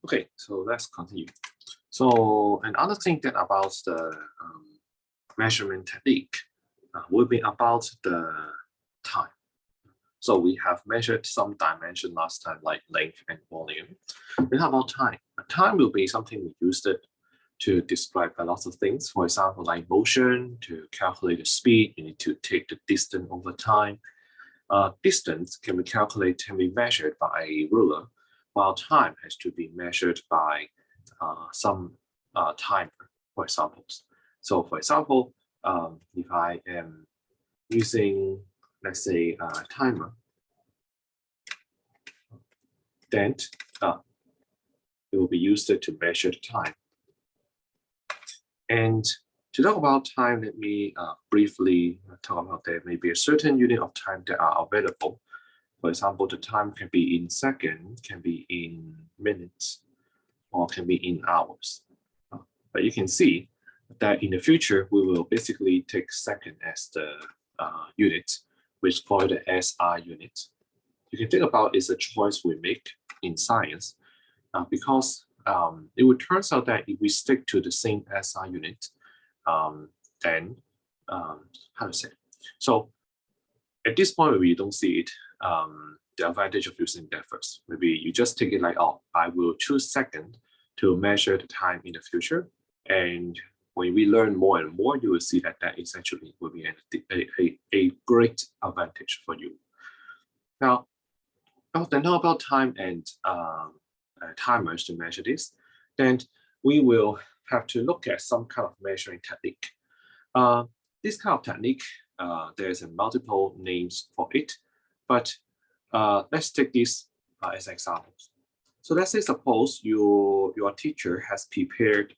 Okay, so let's continue. So another thing that about the measurement technique will be about the time. So we have measured some dimension last time, like length and volume. Then how about time? Time will be something we used it to describe a lot of things. For example, like motion, to calculate the speed, you need to take the distance over time. Distance can be calculated, can be measured by a ruler, while time has to be measured by some timer, for example. So for example, if I am using, let's say, a timer, then it will be used to measure the time. And to talk about time, let me briefly talk about there may be a certain unit of time that are available. For example, the time can be in seconds, can be in minutes, or can be in hours. But you can see that in the future, we will basically take second as the unit, which is called the SI unit. You can think about it's a choice we make in science because it would turn out that if we stick to the same SI unit, then how to say? So at this point, we don't see it, the advantage of using that first. Maybe you just take it like, oh, I will choose second to measure the time in the future. And when we learn more and more, you will see that that essentially will be a great advantage for you. Now, then talk about time and timers to measure this, then we will have to look at some kind of measuring technique. This kind of technique, there's multiple names for it, but let's take this as examples. So let's say suppose your teacher has prepared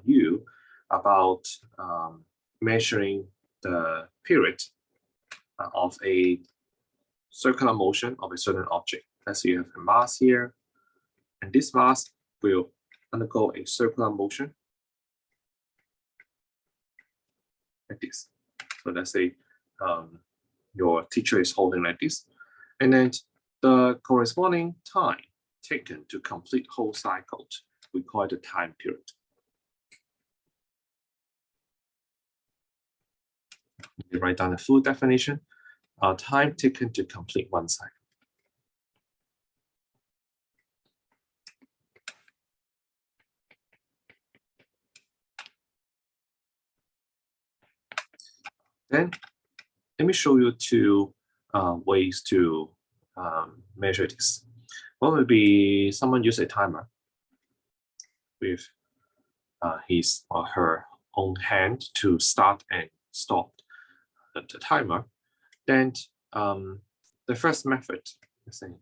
you about measuring the period of a circular motion of a certain object. Let's say you have a mass here, and this mass will undergo a circular motion like this. So let's say your teacher is holding like this, and then the corresponding time taken to complete whole cycle, we call it the time period. You write down the full definition. Time taken to complete one cycle. Then let me show you two ways to measure this. One would be someone use a timer with his or her own hand to start and stop the timer. Then the first method, let's say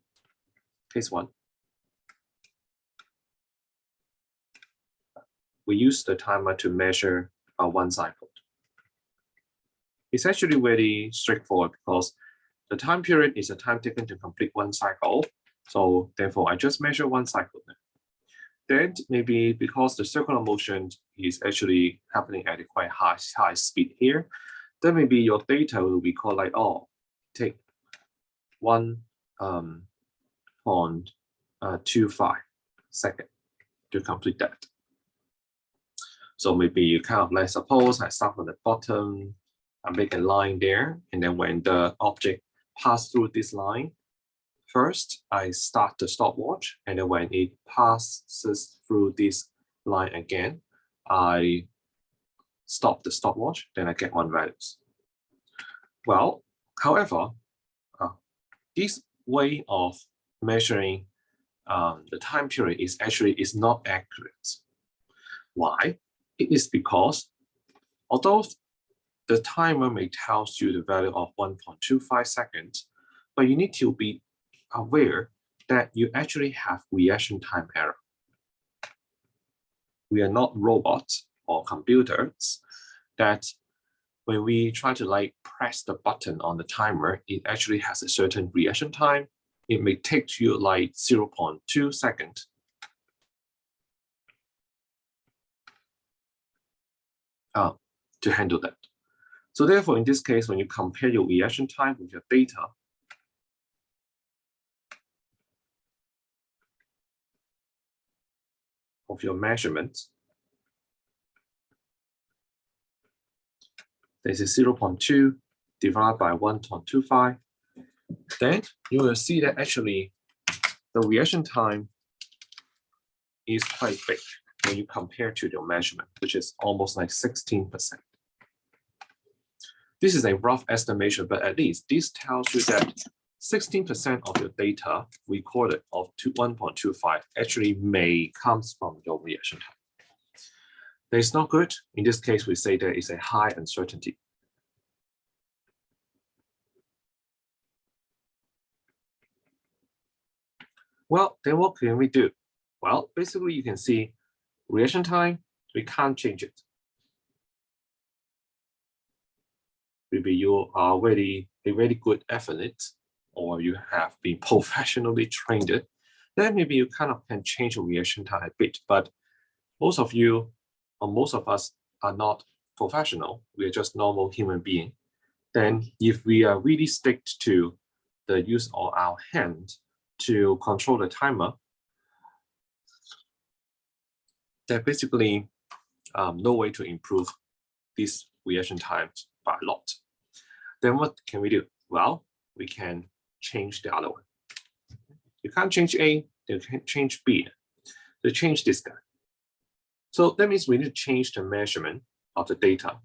case one, we use the timer to measure one cycle. It's actually very straightforward because the time period is the time taken to complete one cycle. So therefore, I just measure one cycle. Then maybe because the circular motion is actually happening at a quite high speed here, then maybe your data will be called like, oh, take 1.25 seconds to complete that. So maybe you kind of like, suppose I start from the bottom, I make a line there, and then when the object passes through this line, first I start the stopwatch, and then when it passes through this line again, I stop the stopwatch, then I get one values. Well, however, this way of measuring the time period is not accurate. Why? It is because although the timer may tell you the value of 1.25 seconds, but you need to be aware that you actually have reaction time error. We are not robots or computers that when we try to like press the button on the timer, it actually has a certain reaction time. It may take you like 0.2 seconds. To handle that. So therefore, in this case, when you compare your reaction time with your data, of your measurements. This is 0.2 divided by 1.25. Then you will see that actually the reaction time is quite big when you compare to your measurement, which is almost like 16%. This is a rough estimation, but at least this tells you that 16% of your data recorded of 1.25 actually may comes from your reaction time. That is not good. In this case, we say there is a high uncertainty. Well, then what can we do? Well, basically you can see reaction time, we can't change it. Maybe you are a very good athlete, or you have been professionally trained, then maybe you kind of can change the reaction time a bit. But most of you, or most of us, are not professional. We are just normal human beings. Then if we are really stick to the use of our hand to control the timer, there's basically no way to improve this reaction time by a lot. Then what can we do? Well, we can change the other one. You can't change A, you can change B. To change this guy. So that means we need to change the measurement of the data.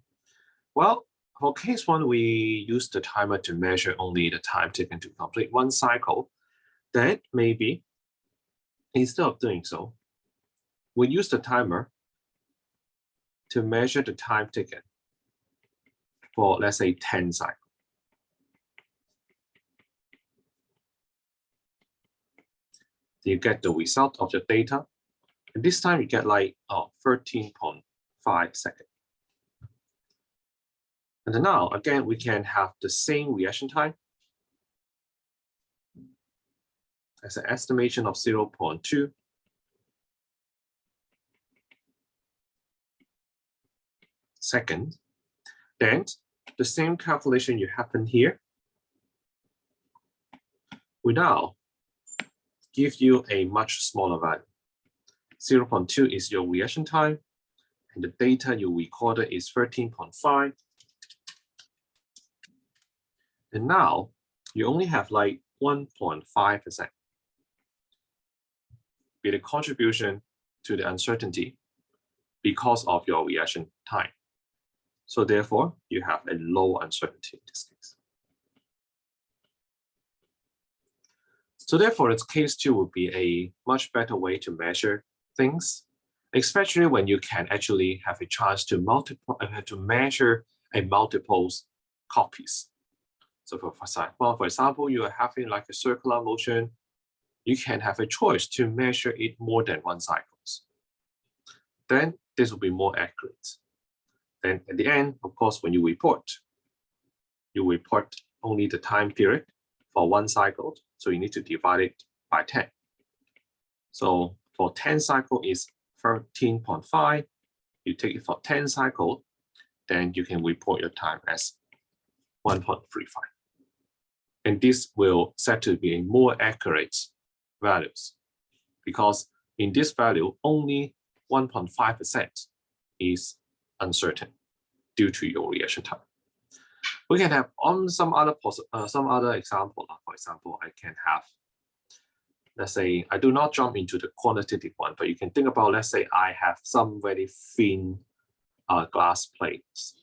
Well, for case one, we use the timer to measure only the time taken to complete one cycle. Then maybe instead of doing so, we use the timer to measure the time taken for, let's say, 10 cycles. You get the result of your data. And this time you get like 13.5 seconds. And then now, again, we can have the same reaction time as an estimation of 0.2. seconds. Then the same calculation you happen here. We now give you a much smaller value. 0.2 is your reaction time, and the data you recorded is 13.5. And now you only have like 1.5% be the contribution to the uncertainty because of your reaction time. So therefore, you have a low uncertainty in this case. So therefore, its case 2 would be a much better way to measure things, especially when you can actually have a chance to measure a multiples copies. So for example, you are having like a circular motion, you can have a choice to measure it more than one cycles. Then this will be more accurate. Then at the end, of course, when you report only the time period for one cycle. So you need to divide it by 10. So for 10 cycle is 13.5. You take it for 10 cycle, then you can report your time as 1.35. And this will set to be more accurate values, because in this value, only 1.5% is uncertain due to your reaction time. We can have on some other example. For example, I can have, let's say, I do not jump into the quantitative one, but you can think about, let's say, I have some very thin glass plates.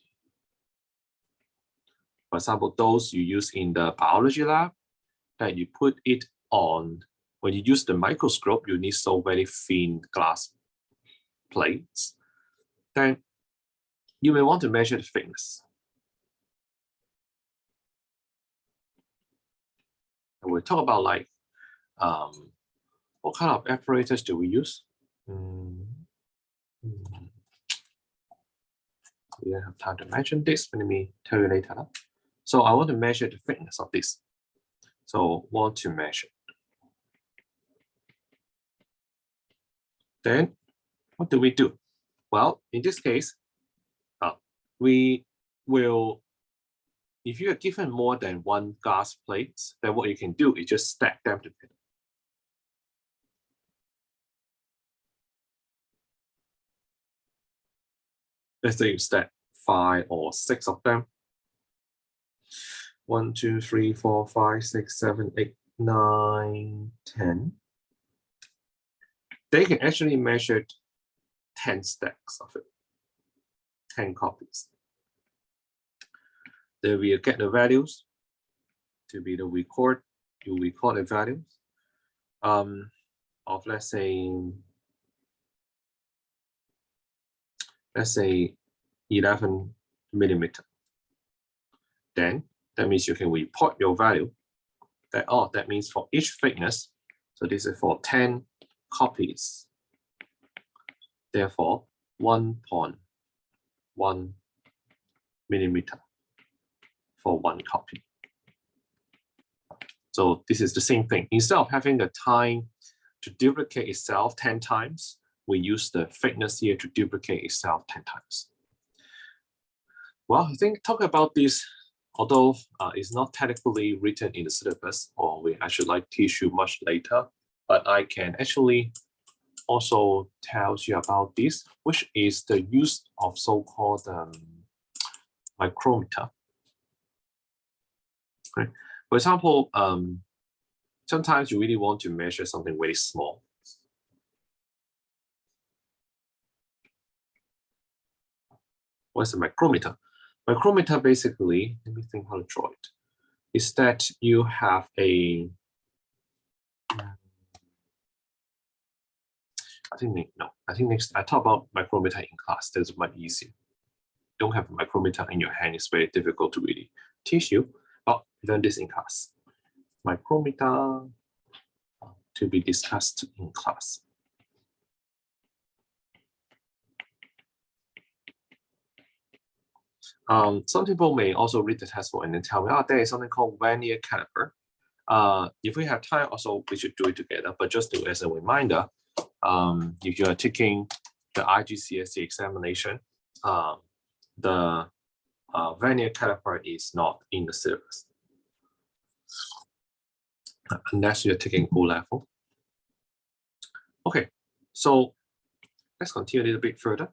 For example, those you use in the biology lab, that you put it on, when you use the microscope, you need so very thin glass plates. Then you may want to measure the thickness. And we'll talk about like, what kind of apparatus do we use? We don't have time to mention this, but let me tell you later. So I want to measure the thickness of this. So want to measure. Then what do we do? Well, in this case, we will, if you are given more than one glass plate, then what you can do is just stack them together. Let's say you stack 5 or 6 of them. 1, 2, 3, 4, 5, 6, 7, 8, 9, 10. They can actually measure 10 stacks of it, 10 copies. They will get the values to be the record. You record the values of let's say 11 millimeter. Then that means you can report your value. That means for each thickness. So this is for 10 copies. Therefore, 1.1 millimeter for 1 copy. So this is the same thing. Instead of having the time to duplicate itself 10 times, we use the thickness here to duplicate itself 10 times. Well, I think talk about this, although it's not technically written in the syllabus, or we actually like teach you much later, but I can actually also tell you about this, which is the use of so-called micrometer. Okay. For example, sometimes you really want to measure something very small. What's a micrometer? Micrometer basically, let me think how to draw it, is that you have a, I think next I talk about micrometer in class. That's much easier. Don't have a micrometer in your hand, it's very difficult to really teach you. But learn this in class. Micrometer to be discussed in class. Some people may also read the textbook and then tell me, oh, there is something called vernier caliper. If we have time, also we should do it together. But just as a reminder, if you are taking the IGCSE examination, the vernier caliper is not in the syllabus, unless you're taking O level. Okay, so let's continue a little bit further,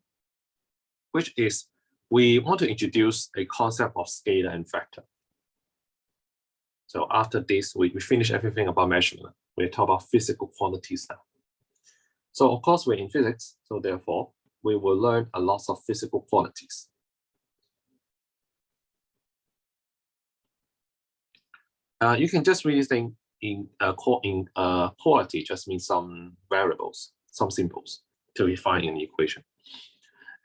which is we want to introduce a concept of scalar and vector. So after this, we finish everything about measurement. We talk about physical quantities now. So of course, we're in physics, so therefore, we will learn a lot of physical quantities. You can just really think in quality just means some variables, some symbols to be found in the equation.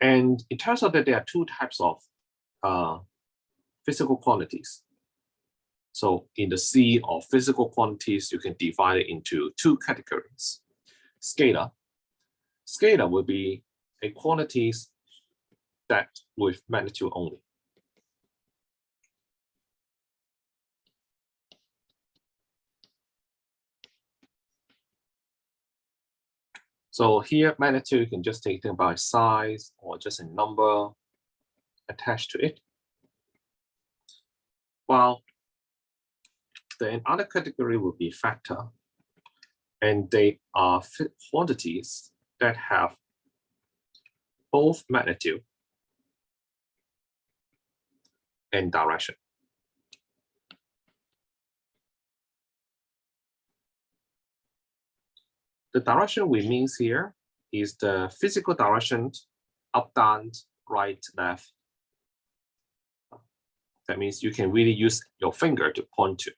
And it turns out that there are 2 types of physical quantities. So in the sea of physical quantities, you can divide it into 2 categories. Scalar. Scalar will be a quantities that with magnitude only. So here, magnitude, you can just take them by size or just a number attached to it. While the other category will be factor, and they are quantities that have both magnitude and direction. The direction we mean here is the physical direction up, down, right, left. That means you can really use your finger to point to.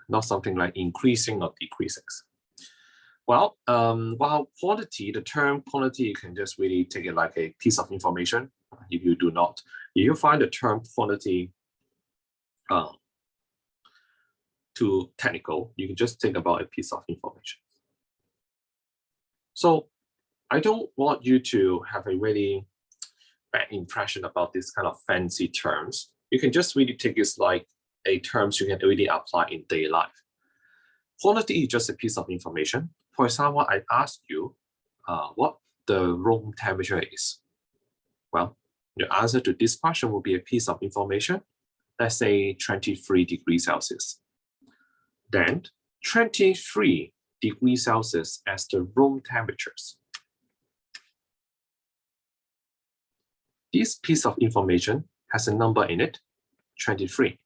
Not something like increasing or decreasing. Well, while quantity, the term quantity, you can just really take it like a piece of information. If you do not, if you find the term quantity too technical, you can just think about a piece of information. So I don't want you to have a really bad impression about this kind of fancy terms. You can just really take it like a terms you can really apply in daily life. Quantity is just a piece of information. For example, I asked you what the room temperature is. Well, your answer to this question will be a piece of information. Let's say 23 degrees Celsius. Then 23 degrees Celsius as the room temperatures. This piece of information has a number in it, 23.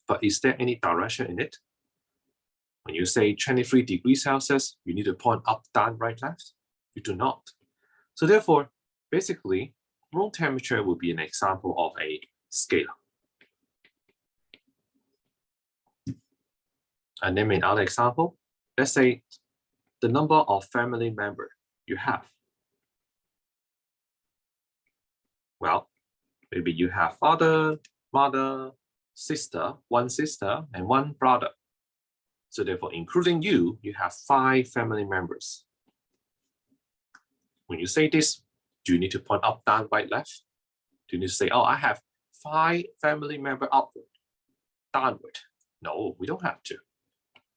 But is there any direction in it? When you say 23 degrees Celsius, you need to point up, down, right, left? You do not. So therefore, basically, room temperature will be an example of a scalar. And then another example, let's say the number of family members you have. Well, maybe you have father, mother, sister, and one brother. So therefore, including you, you have 5 family members. When you say this, do you need to point up, down, right, left? Do you need to say, oh, I have 5 family members upward, downward? No, we don't have to.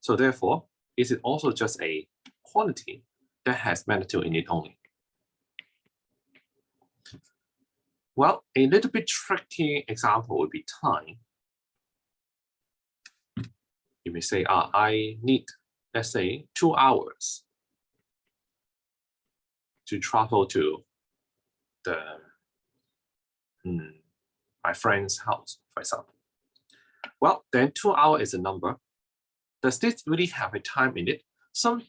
So therefore, is it also just a quantity that has magnitude in it only? Well, a little bit tricky example would be time. You may say, I need, let's say, 2 hours to travel to my friend's house, for example. Well, then 2 hours is a number. Does this really have a time in it? Some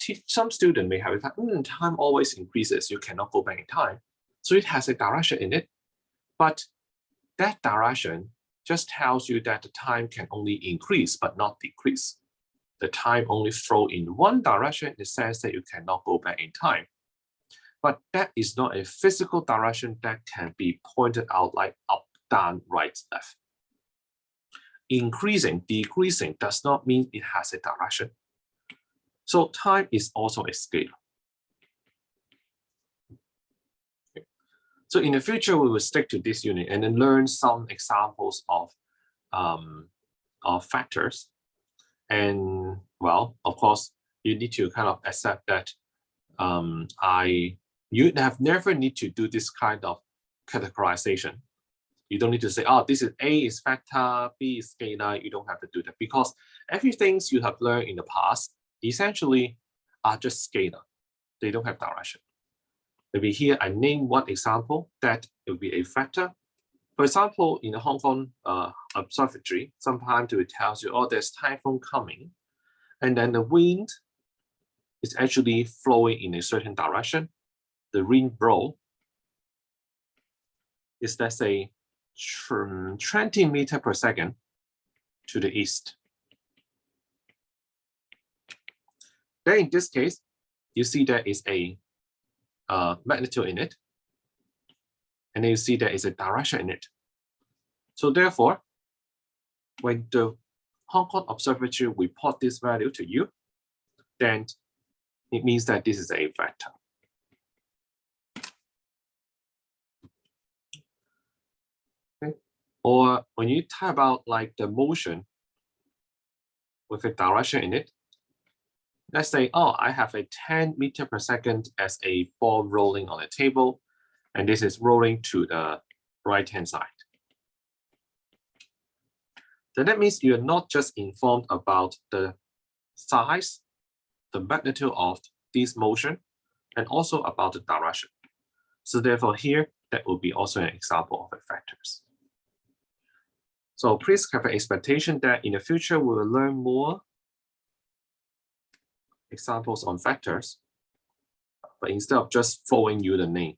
student may have a time, time always increases, you cannot go back in time. So it has a direction in it, but that direction just tells you that the time can only increase but not decrease. The time only flow in one direction in the sense that you cannot go back in time. But that is not a physical direction that can be pointed out like up, down, right, left. Increasing, decreasing does not mean it has a direction. So time is also a scalar. Okay. So in the future, we will stick to this unit and then learn some examples of factors. And well, of course, you need to kind of accept that you have never need to do this kind of categorization. You don't need to say, oh, this is A is factor, B is scalar. You don't have to do that because everything you have learned in the past essentially are just scalar. They don't have direction. Maybe here I name one example that it will be a factor. For example, in the Hong Kong observatory, sometimes it tells you, oh, there's typhoon coming. And then the wind is actually flowing in a certain direction. The wind blow is, let's say, 20 meters per second to the east. Then in this case, you see there is a magnitude in it. And then you see there is a direction in it. So therefore, when the Hong Kong Observatory report this value to you, then it means that this is a vector. Okay. Or when you talk about like the motion with a direction in it, let's say, oh, I have a 10 meters per second as a ball rolling on a table, and this is rolling to the right-hand side. Then that means you're not just informed about the size, the magnitude of this motion, and also about the direction. So therefore here, that will be also an example of the factors. So please have an expectation that in the future, we will learn more examples on factors, but instead of just throwing you the name.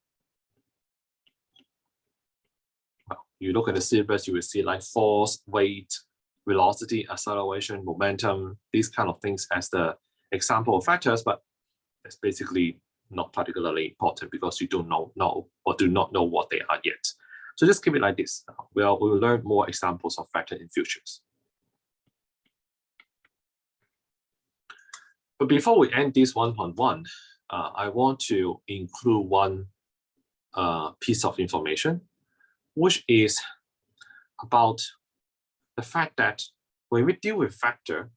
Well, you look at the syllabus, you will see like force, weight, velocity, acceleration, momentum, these kind of things as the example of factors, but it's basically not particularly important because you don't know or do not know what they are yet. So just keep it like this. We will learn more examples of factors in futures. But before we end this 1.1, I want to include one piece of information, which is about the fact that when we deal with factor,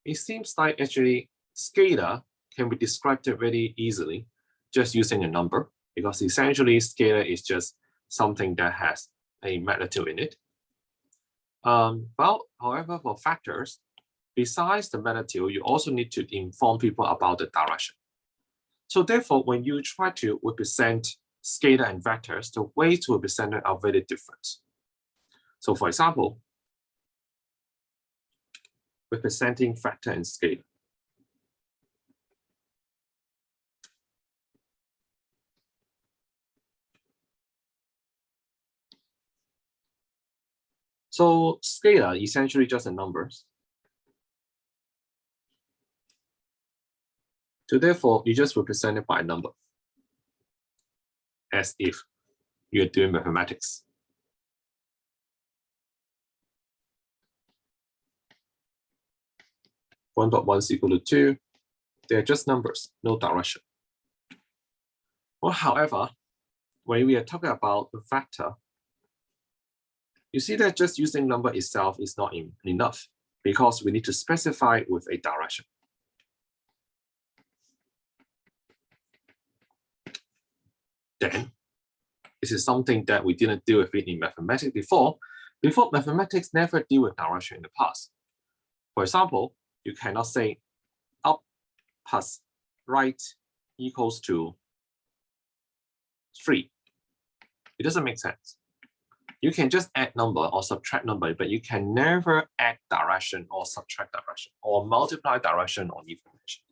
it seems like actually scalar can be described very easily just using a number, because essentially scalar is just something that has a magnitude in it. Well, however, for factors, besides the magnitude, you also need to inform people about the direction. So therefore, when you try to represent scalar and vectors, the ways to represent it are very different. So for example, representing vector and scalar. So scalar essentially just the numbers. So therefore, you just represent it by a number, as if you're doing mathematics. One dot one is equal to 2. They're just numbers, no direction. Well, however, when we are talking about a vector, you see that just using number itself is not enough because we need to specify with a direction. Then, this is something that we didn't deal with it in mathematics before. Before, mathematics never deal with direction in the past. For example, you cannot say up plus right equals to 3. It doesn't make sense. You can just add number or subtract number, but you can never add direction or subtract direction or multiply direction or even dimension.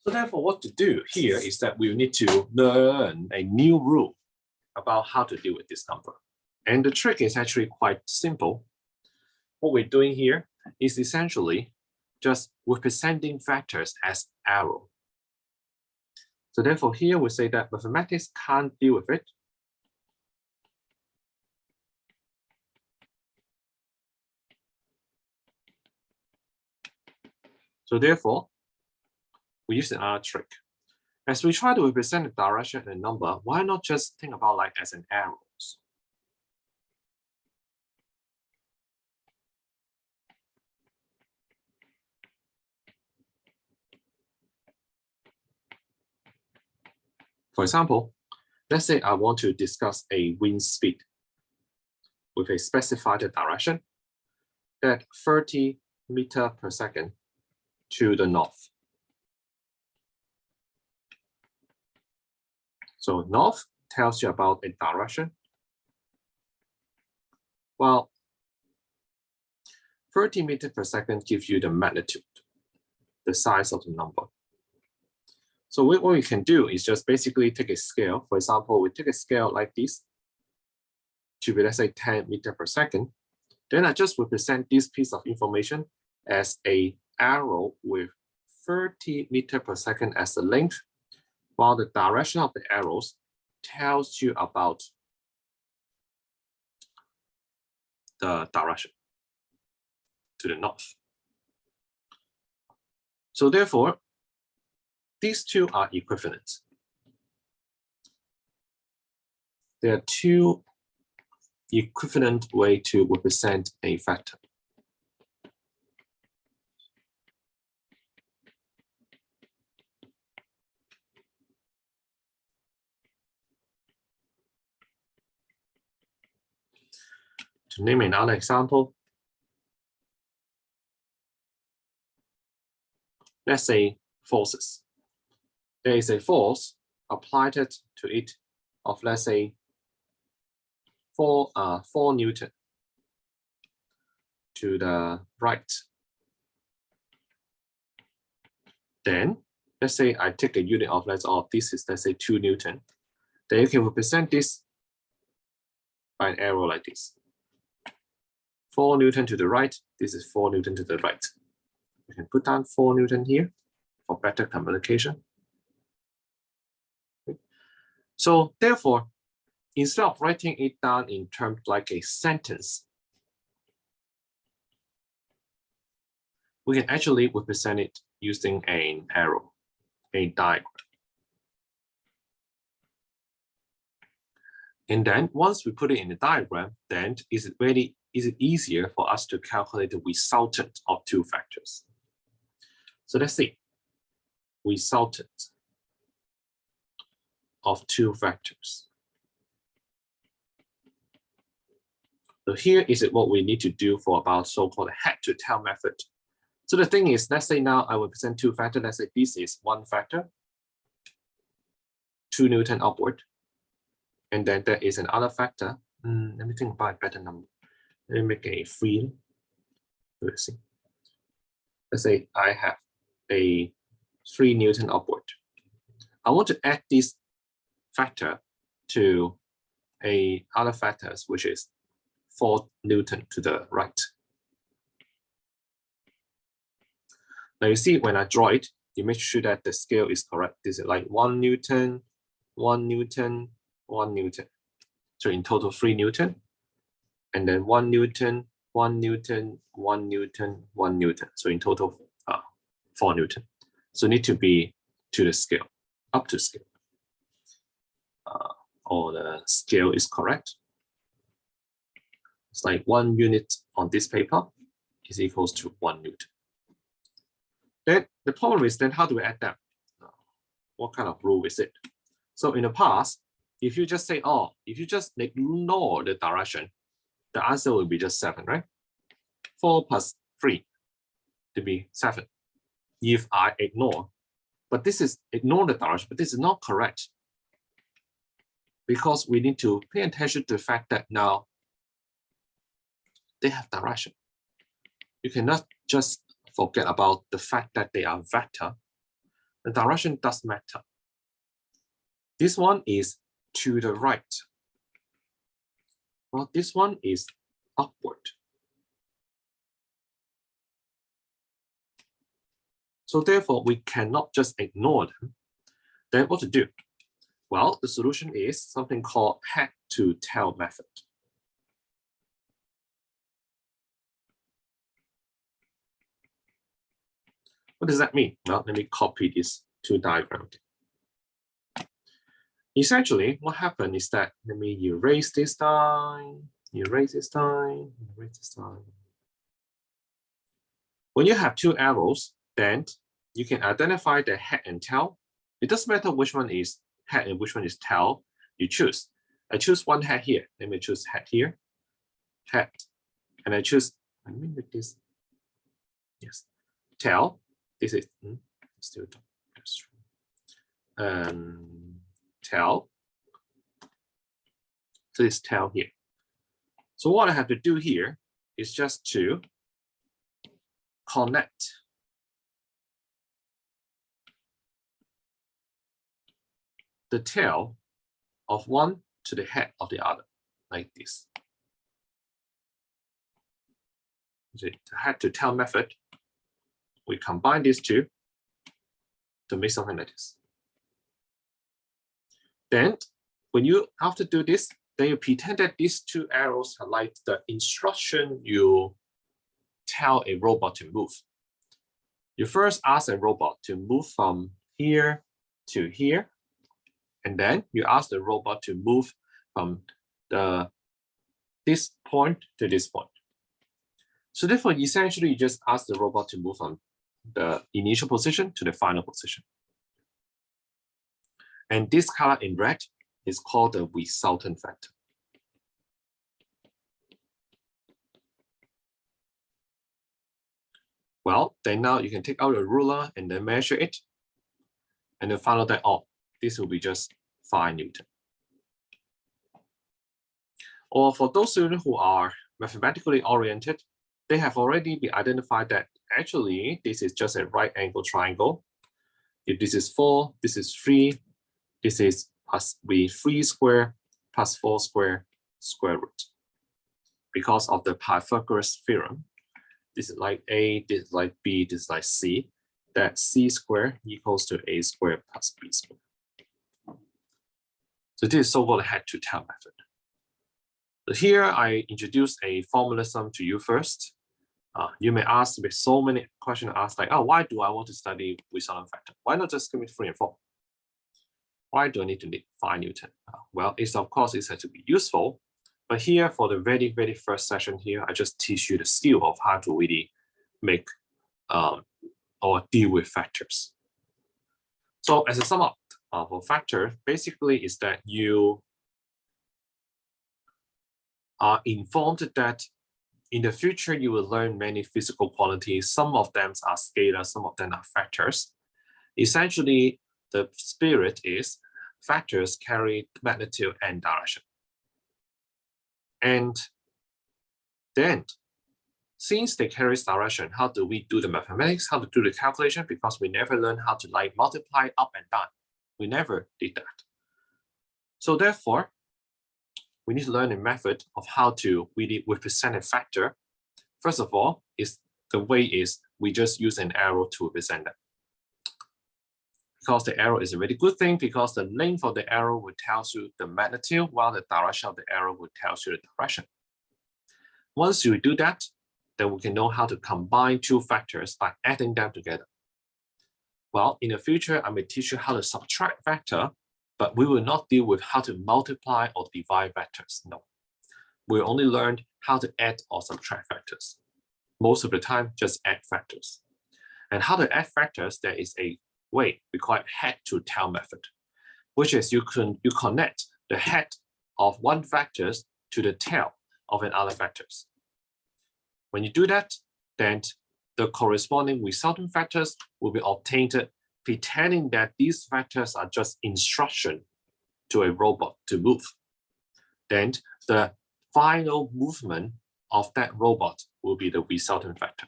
So therefore, what to do here is that we need to learn a new rule about how to deal with this number. And the trick is actually quite simple. What we're doing here is essentially just representing vectors as arrow. So therefore, here we say that mathematics can't deal with it. So therefore, we use another trick. As we try to represent the direction and number, why not just think about like as an arrows? For example, let's say I want to discuss a wind speed with a specified direction at 30 meters per second to the north. So north tells you about a direction. Well, 30 meters per second gives you the magnitude, the size of the number. So what we can do is just basically take a scale. For example, we take a scale like this to be, let's say, 10 meters per second. Then I just represent this piece of information as an arrow with 30 meters per second as the length, while the direction of the arrows tells you about the direction to the north. So therefore, these two are equivalent. There are two equivalent ways to represent a vector. To name another example, let's say forces. There is a force applied to it of, let's say, 4 Newton to the right. Then let's say I take a unit of this is, let's say, 2 Newton. Then you can represent this by an arrow like this. 4 Newton to the right, this is 4 Newton to the right. You can put down 4 Newton here for better communication. Okay. So therefore, instead of writing it down in terms like a sentence, we can actually represent it using an arrow, a diagram. And then once we put it in the diagram, then is it easier for us to calculate the resultant of two vectors. So let's see, resultant of two vectors. So here is what we need to do for about so-called head to tail method. So the thing is, let's say now I will present two factors. Let's say this is one factor, 2 Newton upward. And then there is another factor. Let me think about a better number. Let me make a 3. Let's see. Let's say I have a 3 Newton upward. I want to add this factor to a other factors, which is 4 Newton to the right. Now you see when I draw it, you make sure that the scale is correct. This is like 1 Newton, 1 Newton, 1 Newton. So in total 3 Newton. And then 1 Newton, 1 Newton, 1 Newton, 1 Newton. So in total 4 Newton. So need to be to the scale, up to scale. Or the scale is correct. It's like 1 unit on this paper is equals to 1 Newton. Then the problem is then how do we add that? What kind of rule is it? So in the past, if you just say, oh, if you just ignore the direction, the answer will be just 7, right? 4 plus 3 to be 7. If I ignore, but this is ignore the direction, but this is not correct. Because we need to pay attention to the fact that now they have direction. You cannot just forget about the fact that they are vector. The direction does matter. This one is to the right. Well, this one is upward. So therefore, we cannot just ignore them. Then what to do? Well, the solution is something called head to tail method. What does that mean? Well, let me copy these two diagrams. Essentially, what happened is that, let me erase this line, erase this line, erase this line. When you have two arrows, then you can identify the head and tail. It doesn't matter which one is head and which one is tail. You choose. I choose one head here. Let me choose head here, head, and I choose. Let me make this. Yes, tail. This is still tail. So it's tail here. So what I have to do here is just to connect the tail of one to the head of the other, like this. The head to tail method, we combine these two to make something like this. Then when you after do this, then you pretend that these two arrows are like the instruction you tell a robot to move. You first ask a robot to move from here to here, and then you ask the robot to move from this point to this point. So therefore, essentially, you just ask the robot to move from the initial position to the final position. And this color in red is called the resultant vector. Well, then now you can take out a ruler and then measure it. And then find out that, oh, this will be just 5 Newton. Or for those students who are mathematically oriented, they have already been identified that actually this is just a right angle triangle. If this is 4, this is 3, this is plus 3 square plus 4 square square root. Because of the Pythagoras theorem, this is like A, this is like B, this is like C, that C squared equals to A squared plus B squared. So this is so-called head to tail method. So here I introduce a formalism to you first. You may ask with so many questions asked like, oh, why do I want to study resultant vector? Why not just give me 3 and 4? Why do I need to need 5 Newton? Well, it's of course it's to be useful, but here for the very, very first session here, I just teach you the skill of how to really make or deal with factors. So as a sum up of a factor, basically is that you are informed that in the future, you will learn many physical quantities. Some of them are scalars, some of them are factors. Essentially, the spirit is factors carry magnitude and direction. And then, since they carry direction, how do we do the mathematics? How to do the calculation? Because we never learned how to like multiply up and down. We never did that. So therefore, we need to learn a method of how to really represent a factor. First of all, the way is we just use an arrow to represent that. Because the arrow is a really good thing, because the length of the arrow will tell you the magnitude, while the direction of the arrow will tell you the direction. Once you do that, then we can know how to combine two factors by adding them together. Well, in the future, I may teach you how to subtract vector, but we will not deal with how to multiply or divide vectors. No, we only learned how to add or subtract vectors. Most of the time, just add factors. And how to add factors, there is a way we call it head to tail method, which is you connect the head of one vector to the tail of another vectors. When you do that, then the corresponding resultant vectors will be obtained, pretending that these vectors are just instruction to a robot to move. Then the final movement of that robot will be the resultant vector.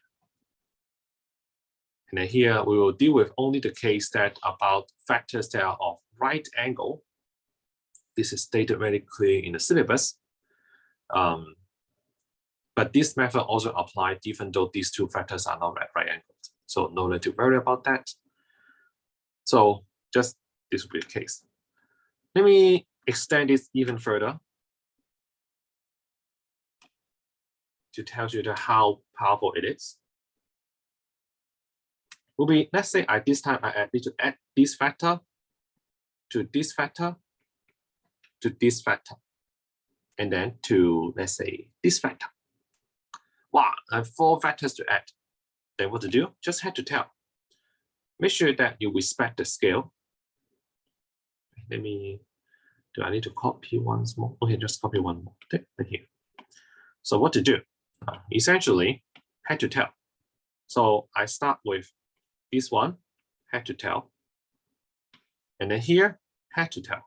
And then here we will deal with only the case that about factors that are of right angle. This is stated very clear in the syllabus. But this method also applies even though these two factors are not at right angles. So no need to worry about that. So just this will be the case. Let me extend this even further to tell you how powerful it is. Will be, let's say this time I need to add this factor to this factor to this factor, and then to, let's say, this factor. Wow, I have 4 factors to add. Then what to do? Just head to tail. Make sure that you respect the scale. Do I need to copy once more? Okay, just copy one more here. So what to do? Essentially, head to tail. So I start with this one, head to tail. And then here, head to tail.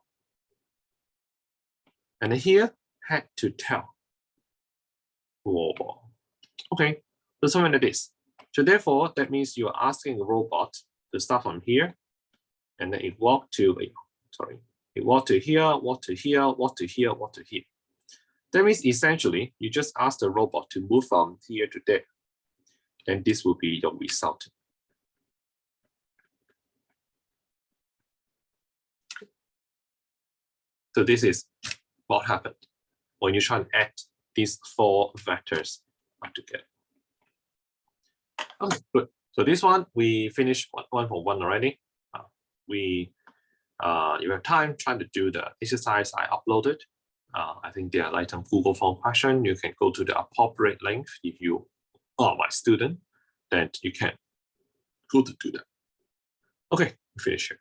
And then here, head to tail. Whoa. Okay, so something like this. So therefore, that means you're asking the robot to start from here, and then it walk to, it walk to here, walk to here, walk to here, walk to here. That means essentially, you just ask the robot to move from here to there. Then this will be your result. So this is what happened when you try to add these 4 vectors up together. Okay, good. So this one, we finished one for one already. You have time trying to do the exercise I uploaded. I think they are like some Google form question. You can go to the appropriate link. If you are my student, then you can go to do that. Okay, we finish here.